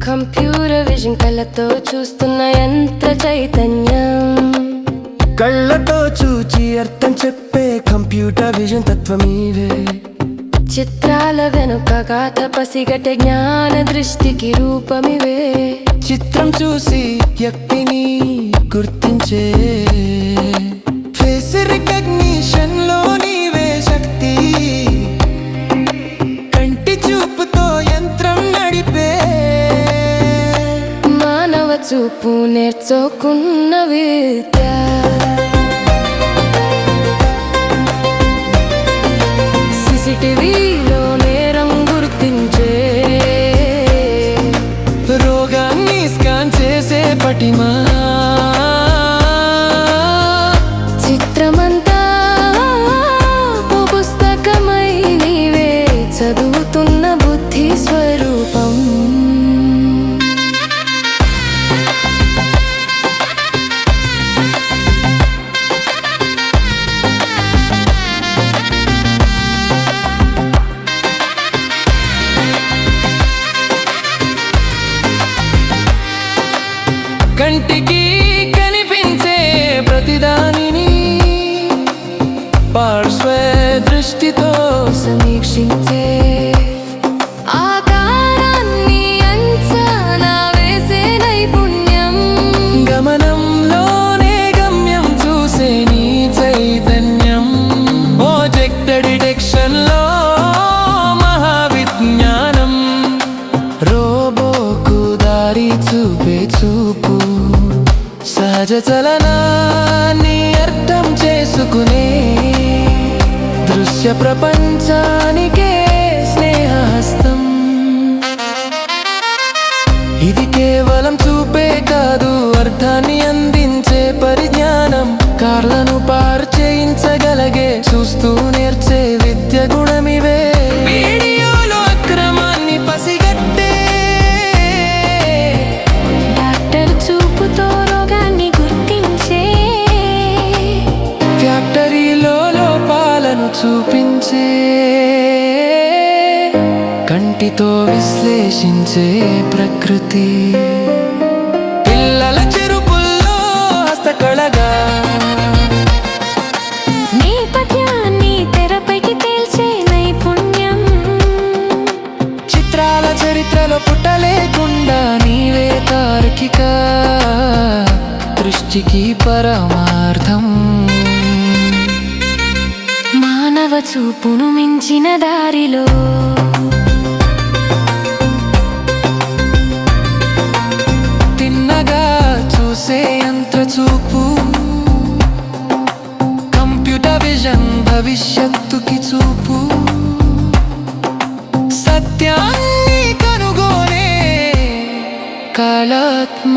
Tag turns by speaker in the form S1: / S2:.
S1: Computer vision కళ్ళతో చూస్తున్న యంత్ర చైతన్యం,
S2: కళ్ళతో చూచి అర్థం చెప్పే కంప్యూటర్ విజన్ తత్వమీవే.
S1: చిత్రాల వెనుక గాథ పసిగట్టే జ్ఞాన దృష్టికి రూపమివే.
S2: చిత్రం చూసి వ్యక్తిని గుర్తించే ఫేస్ రికగ్నిషన్ లో నీవే శక్తి. కంటి చూపుతో యంత్రం నడిపే
S1: మానవ చూపు నేర్చుకున్న విద్య. CCTVలో నేరం గుర్తించే,
S2: రోగాన్ని స్కాన్ చేసే పటిమా.
S1: చిత్రమంతా ఓ పుస్తకమై నీవే చదువుతున్న బుద్ధి స్వరూపం.
S2: కంటికి కనిపించే ప్రతిదానిని పార్శ్వ దృష్టితో
S1: సమీక్షించే, ఆకారాన్ని అంచనా వేసే నైపుణ్యం.
S2: గమనంలోనే గమ్యం చూసే నీ చైతన్యం. ప్రాజెక్ట్ డిటెక్షన్ లో మహావిజ్ఞానం. రోబోకు దారి చూపే చూపు, సహజ చలనాన్ని అర్థం చేసుకునే దృశ్య ప్రపంచానికే స్నేహహస్తం. ఇది కేవలం చూపే కాదు, అర్థాన్ని అందించే పరిజ్ఞానం. కార్లను పార్ చేయించగలగే చూస్తూ నేర్చే విద్య గుణమివే. వీడియోలో అక్రమాన్ని పసిగట్టే
S1: డాక్టర్ చూపుతో రోగాన్ని గుర్తించే,
S2: ఫ్యాక్టరీలో లోపాలను చూపించే, కంటితో విశ్లేషించే ప్రకృతి. పిల్లల చెరుపుల్లో హస్తకళగా
S1: నేపథ్యాన్ని తెరపైకి తేల్చే నైపుణ్యం.
S2: చిత్రాల చరిత్రలో పుట్టలేకుండా నీవే తార్కిక దృష్టికి పరమార్థం.
S1: మానవ చూపును మించిన దారిలో
S2: తిన్నగా చూసే యంత్ర చూపు. కంప్యూటర్ విజన్ భవిష్యత్తుకి చూపు. సత్యాన్ని కనుగొనే కళాత్మ.